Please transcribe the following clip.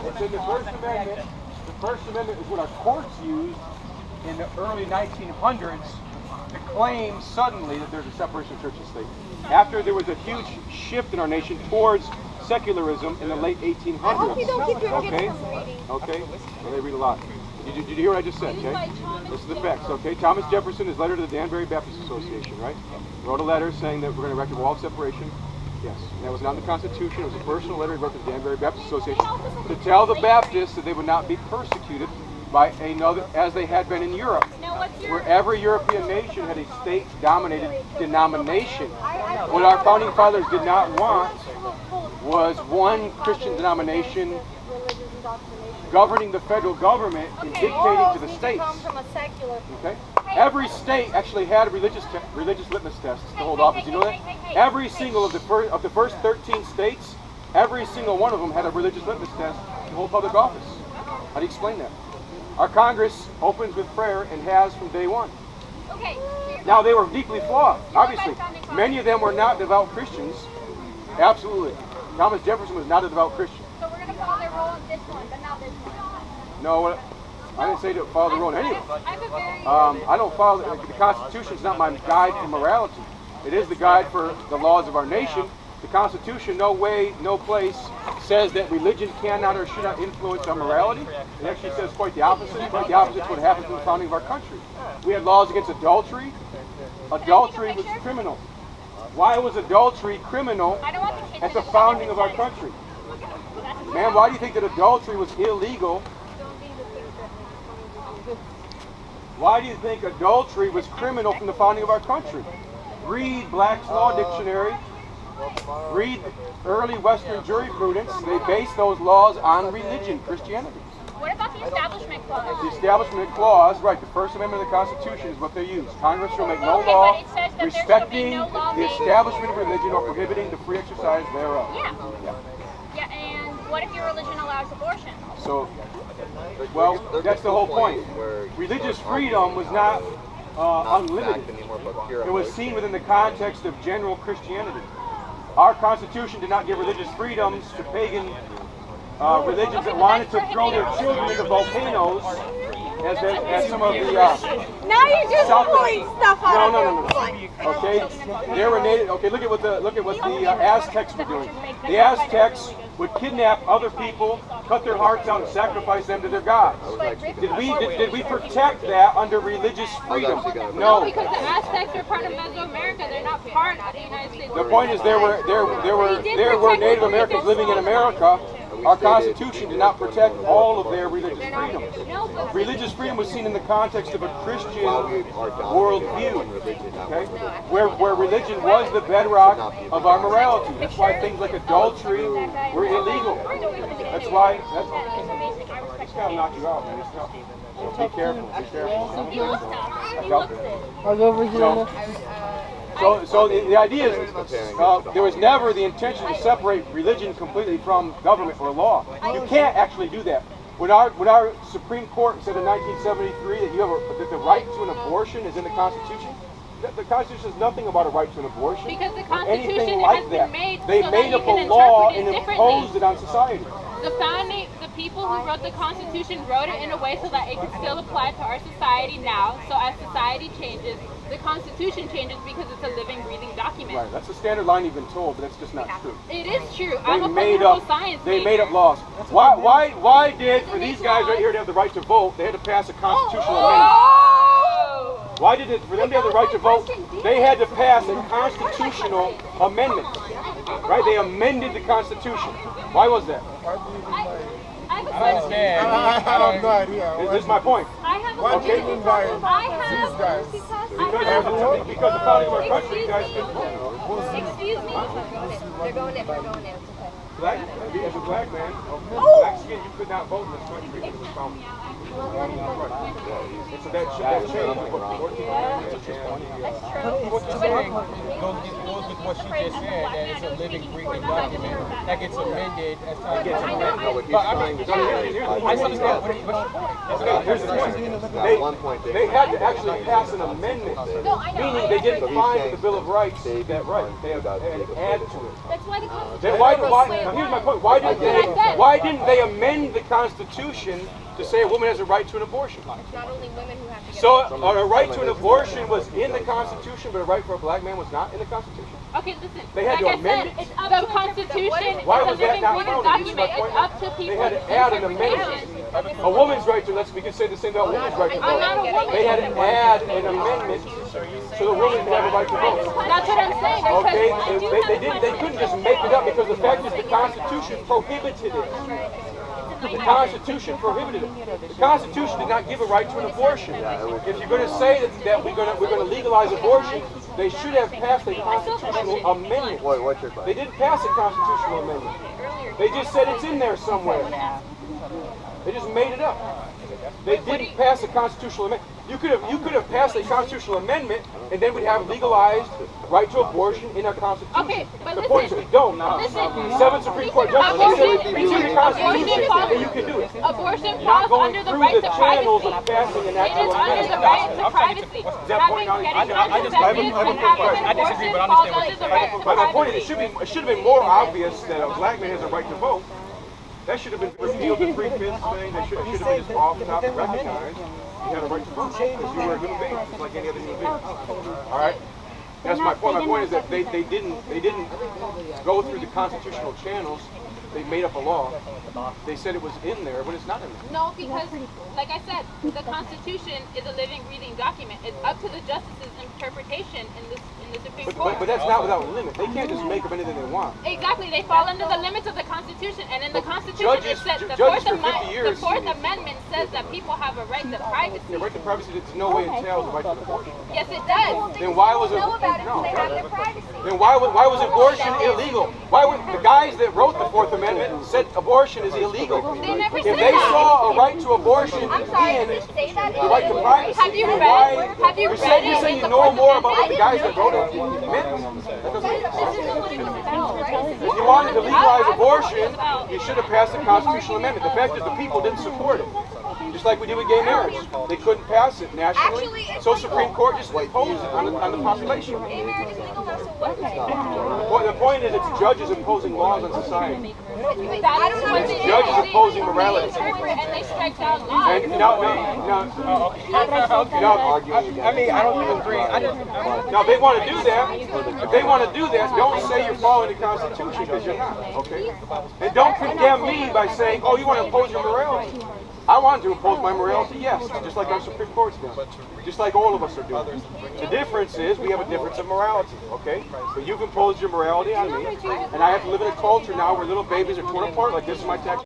It's in the First Amendment. The First Amendment is what our courts used in the early 1900s to claim suddenly that there's a separation of church and state. After there was a huge shift in our nation towards secularism in the late 1800s. I hope you don't keep your kids from reading. Okay. Well, they read a lot. Did you hear what I just said? Okay. This is the facts. Okay. Thomas Jefferson, his letter to the Danbury Baptist Association, right? Wrote a letter saying that we're going to erect a wall of separation. Yes. And that was not in the Constitution. It was a personal letter he wrote to the Danbury Baptist Association to tell the Baptists that they would not be persecuted by another, as they had been in Europe, where every European nation had a state-dominated denomination. What our founding fathers did not want was one Christian denomination governing the federal government and dictating to the states. Okay? Every state actually had a religious litmus test to hold office. You know that? Every single of the first 13 states, every single one of them had a religious litmus test to hold public office. How do you explain that? Our Congress opens with prayer and has from day one. Okay. Now they were deeply flawed, obviously. Many of them were not devout Christians. Absolutely. Thomas Jefferson was not a devout Christian. So we're going to follow their role on this one, but not this one. No, I didn't say to follow the rule on any of them. I don't follow, the Constitution is not my guide for morality. It is the guide for the laws of our nation. The Constitution, no way, no place, says that religion cannot or should not influence our morality. It actually says quite the opposite. Quite the opposite is what happened in the founding of our country. We had laws against adultery. Adultery was criminal. Why was adultery criminal at the founding of our country? Man, why do you think that adultery was illegal? Why do you think adultery was criminal from the founding of our country? Read Black's Law Dictionary. Read early Western jurisprudence. They based those laws on religion, Christianity. What about the Establishment Clause? The Establishment Clause, right, the First Amendment of the Constitution is what they use. Congress shall make no law respecting the establishment of religion or prohibiting the free exercise thereof. Yeah, and what if your religion allows abortion? So, well, that's the whole point. Religious freedom was not unlimited. It was seen within the context of general Christianity. Our Constitution did not give religious freedoms to pagan religions that wanted to throw their children into volcanoes, as some of the now you're just pulling stuff out no. Okay, they were native. Okay, look at what the Aztecs were doing. The Aztecs would kidnap other people, cut their hearts out, and sacrifice them to their gods. Did we protect that under religious freedom? No. Because the Aztecs are part of Mesoamerica. They're not part of the United States. The point is there were Native Americans living in America. Our Constitution did not protect all of their religious freedoms. Religious freedom was seen in the context of a Christian worldview, okay? Where religion was the bedrock of our morality. That's why things like adultery were illegal. That's why. It's got to knock you out, man. So be careful. Be careful. I'll go over here. So the idea is there was never the intention to separate religion completely from government or law. You can't actually do that. When our Supreme Court said in 1973 that the right to an abortion is in the Constitution, the Constitution says nothing about a right to an abortion. Because the or anything Constitution like has that. been made They so made that up you a can law interpret and it imposed differently. it on society. The people who wrote the Constitution wrote it in a way so that it can still apply to our society now. So as society changes, the Constitution changes because it's a living, breathing document. Right, that's the standard line you've been told, but that's just not true. It is true. They I'm a made political up. science They major. made up laws. Why did for these guys right here to have the right to vote, they had to pass a constitutional amendment? Why did it for them to have the right to vote? They had to pass a constitutional amendment. Right? They amended the Constitution. Why was that? I have a question. I don't know idea. This is my point. I have a Okay. question. Because the founding of our country, you guys couldn't vote. Excuse me? They're going in. Black, as a black man, black skin, you could not vote in this country because it was founded. And so that changed with what the 14th Amendment is. What you're saying goes with what she just said, that it's a living, breathing document that gets amended as time gets amended. But I mean, I understand what's your point. Here's the point. They had to actually pass an amendment, meaning they didn't find the Bill of Rights that right. They had to add to it. That's why the Then why Now here's my point. Why didn't they amend the Constitution to say a woman has a right to an abortion? It's not only women who have to get So a right to an abortion was in the Constitution, but a right for a black man was not in the Constitution? Okay, listen. They had to amend it? The Constitution is Why a was that living, not breathing found? This is my document. It's point. up to They people's had to add an interpretation. amendment. A woman's right to, we can say the same about a woman's right to I'm not a vote. woman. They had to add an amendment so the woman could have a right to vote. That's what I'm saying. Okay, they couldn't just make it up because the fact is the Constitution prohibited it. The Constitution prohibited it. The Constitution did not give a right to an abortion. If you're going to say that we're going to legalize abortion, they should have passed a constitutional amendment. They didn't pass a constitutional amendment. They just said it's in there somewhere. They just made it up. They didn't pass a constitutional amendment. You could have passed a constitutional amendment, and then we'd have legalized right to abortion in our Constitution. Okay, but the point is we don't now. Listen. 7 Supreme Court justices said it's in the Constitution, and you can do it. Abortion You're not falls going under the through right the to channels privacy. of passing an It actual is under the amendment. right to privacy. Is that point on? I disagree, but I understand what you're saying. But my point is, it should have been more obvious that a black man has a right to vote. That should have been repealed the 3/5 thing. That should have been just off the top and recognized you had a right to vote because you were a human being, just like any other human being. All right. That's my point. My point is that they didn't go through the constitutional channels. They made up a law. They said it was in there when it's not in there. No, because, like I said, the Constitution is a living, breathing document. It's up to the justices' interpretation in the Supreme Court. But that's not without limit. They can't just make up anything they want. Exactly, they fall under the limits of the Constitution, and in the Constitution judges- it says the judges Fourth for 50 years- Amendment says that people have a right to privacy. The right to privacy in no way entails the right to abortion. Yes, it does. Then why was it? know about it No. because they have their privacy. Then why was abortion illegal? Why would the guys that wrote the Fourth Amendment said abortion is illegal? They never If said they that. saw a right to abortion I'm sorry, in did it say that? the right to privacy, Have you then read why? it? Have you You're read saying, it you're saying in you the know Fourth more about what the Amendment? guys that wrote it meant? That doesn't make sense. This isn't what it was about, right? If you wanted to legalize abortion, you should have passed a constitutional amendment. The fact is the people didn't support it. Just like we did with gay marriage. They couldn't pass it nationally, Actually, it's so legal. Supreme Court just imposed it on the population. Gay marriage is legal now, so what is it? Well, the point is it's judges imposing laws on society. That is what they do. Judges opposing morality. They interpret and they strike down laws. And now, I mean, I don't agree. now, if they want to do that, don't say you're following the Constitution because you're not, okay? And don't condemn me by saying, oh, you want to impose your morality. I wanted to impose my morality, yes, just like our Supreme Court's done. Just like all of us are doing. The difference is we have a difference of morality, okay? So you've imposed your morality on me, and I have to live in a culture now where little babies are torn apart like this in my text.